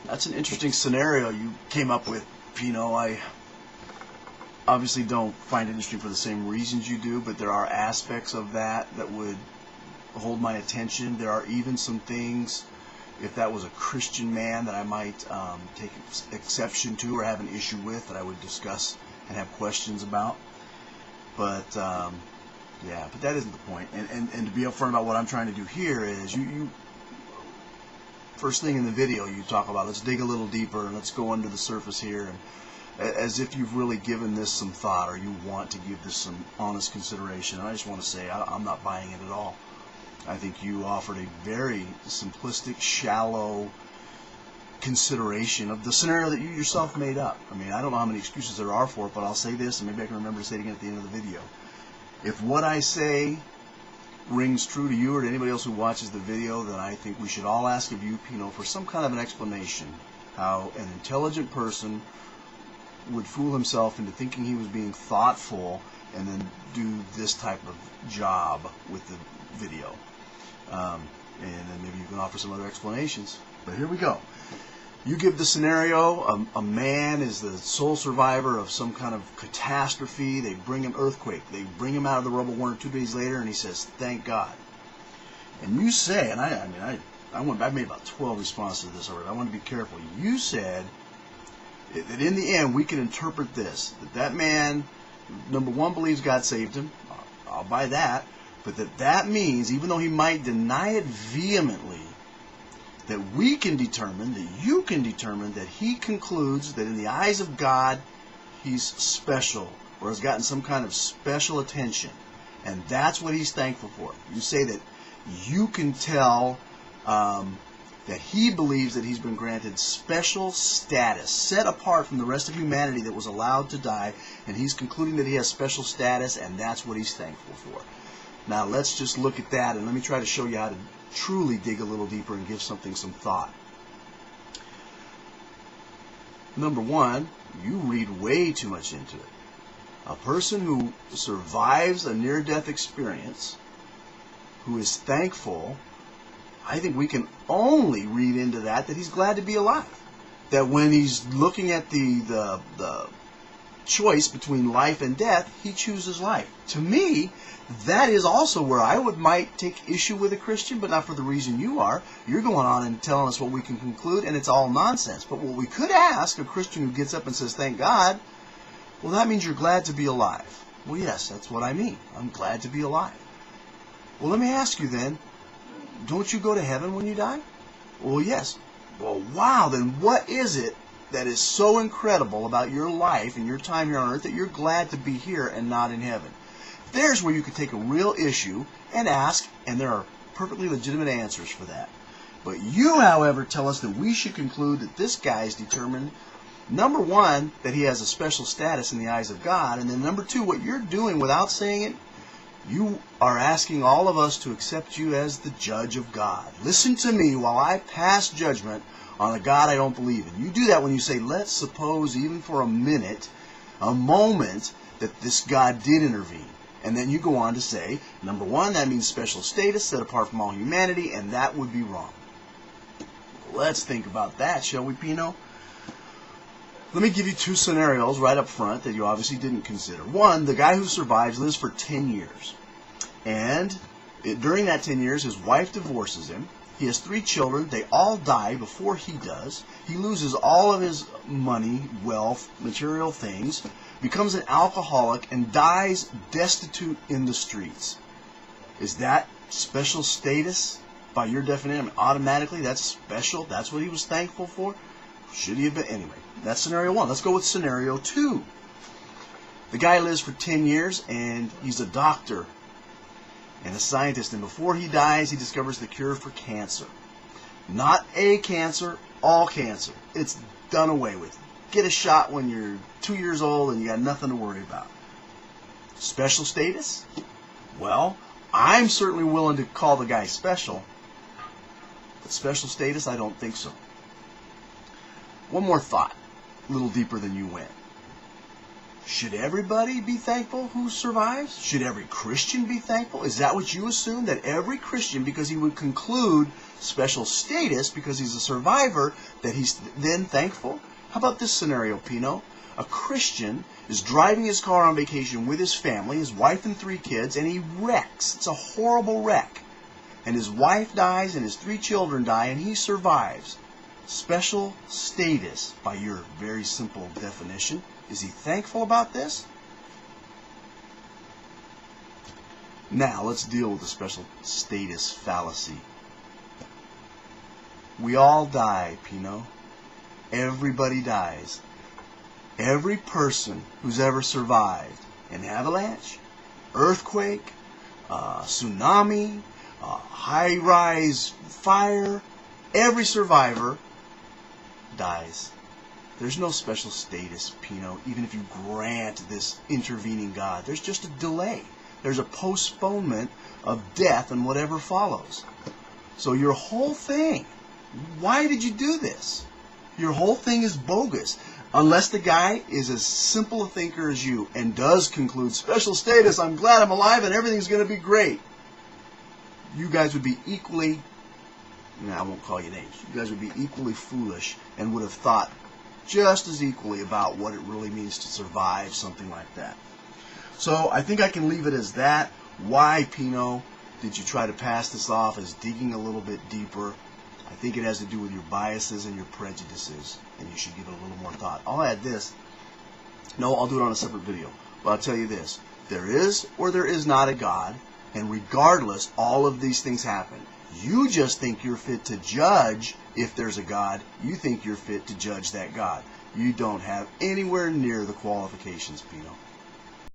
That's an interesting scenario you came up with, Pino. I obviously don't find it interesting for the same reasons you do, but there are aspects of that that would hold my attention. There are even some things, if that was a Christian man, that I might take exception to or have an issue with, that I would discuss and have questions about. But yeah, but that isn't the point. And to be upfront about what I'm trying to do here is, you first thing in the video you talk about, let's dig a little deeper and let's go under the surface here, and as if you've really given this some thought, or you want to give this some honest consideration. And I just want to say I'm not buying it at all. I think you offered a very simplistic, shallow consideration of the scenario that you yourself made up. I mean, I don't know how many excuses there are for it, but I'll say this, and maybe I can remember to say it again at the end of the video. If what I say rings true to you or to anybody else who watches the video, then I think we should all ask of you, Pino, for some kind of an explanation how an intelligent person would fool himself into thinking he was being thoughtful and then do this type of job with the video. And then maybe you can offer some other explanations. But here we go. You give the scenario, a man is the sole survivor of some kind of catastrophe. They bring him earthquake. They bring him out of the rubble 1 or 2 days later, and he says, "Thank God." And you say, and I've made about 12 responses to this already. I want to be careful. You said that in the end we can interpret this, that man, number one, believes God saved him. I'll buy that. But that means, even though he might deny it vehemently, that we can determine, that you can determine, that he concludes that in the eyes of God, he's special, or has gotten some kind of special attention. And that's what he's thankful for. You say that you can tell that he believes that he's been granted special status, set apart from the rest of humanity that was allowed to die, and he's concluding that he has special status, and that's what he's thankful for. Now let's just look at that, and let me try to show you how to truly dig a little deeper and give something some thought. Number one, you read way too much into it. A person who survives a near-death experience, who is thankful, I think we can only read into that he's glad to be alive. That when he's looking at the choice between life and death, he chooses life. To me, that is also where I might take issue with a Christian, but not for the reason you are. You're going on and telling us what we can conclude, and it's all nonsense. But what we could ask a Christian who gets up and says, "Thank God," well, that means you're glad to be alive. Well, yes, that's what I mean. I'm glad to be alive. Well, let me ask you then, don't you go to heaven when you die? Well, yes. Well, wow, then what is it that is so incredible about your life and your time here on earth that you're glad to be here and not in heaven? There's where you could take a real issue and ask, and there are perfectly legitimate answers for that. But you, however, tell us that we should conclude that this guy is determined, number one, that he has a special status in the eyes of God, and then number two, what you're doing without saying it, you are asking all of us to accept you as the judge of God. Listen to me while I pass judgment on a God I don't believe in. You do that when you say, let's suppose even for a minute, a moment, that this God did intervene. And then you go on to say, number one, that means special status set apart from all humanity, and that would be wrong. Let's think about that, shall we, Pino? Let me give you two scenarios right up front that you obviously didn't consider. One, the guy who survives lives for 10 years. And during that 10 years, his wife divorces him. He has 3 children. They all die before he does. He loses all of his money, wealth, material things, becomes an alcoholic, and dies destitute in the streets. Is that special status by your definition? Automatically, that's special? That's what he was thankful for? Should he have been? Anyway, that's scenario one. Let's go with scenario two. The guy lives for 10 years, and he's a doctor and a scientist, and before he dies, he discovers the cure for cancer. Not a cancer, all cancer. It's done away with. Get a shot when you're 2 years old and you got nothing to worry about. Special status? Well, I'm certainly willing to call the guy special, but special status, I don't think so. One more thought, a little deeper than you went. Should everybody be thankful who survives? Should every Christian be thankful? Is that what you assume? That every Christian, because he would conclude special status because he's a survivor, that he's then thankful? How about this scenario, Pino? A Christian is driving his car on vacation with his family, his wife and 3 kids, and he wrecks. It's a horrible wreck. And his wife dies and his 3 children die, and he survives. Special status, by your very simple definition. Is he thankful about this? Now, let's deal with the special status fallacy. We all die, Pino. Everybody dies. Every person who's ever survived an avalanche, earthquake, tsunami, high-rise fire, every survivor dies. There's no special status, Pino, even if you grant this intervening God. There's just a delay. There's a postponement of death and whatever follows. So your whole thing, why did you do this? Your whole thing is bogus. Unless the guy is as simple a thinker as you and does conclude, special status, I'm glad I'm alive and everything's going to be great. You guys would be equally, I won't call you names, you guys would be equally foolish and would have thought just as equally about what it really means to survive something like that. So I think I can leave it as that. Why, Pino, did you try to pass this off as digging a little bit deeper? I think it has to do with your biases and your prejudices, and you should give it a little more thought. I'll add this. No, I'll do it on a separate video. But I'll tell you this. There is or there is not a God, and regardless, all of these things happen. You just think you're fit to judge if there's a God. You think you're fit to judge that God. You don't have anywhere near the qualifications, Pino.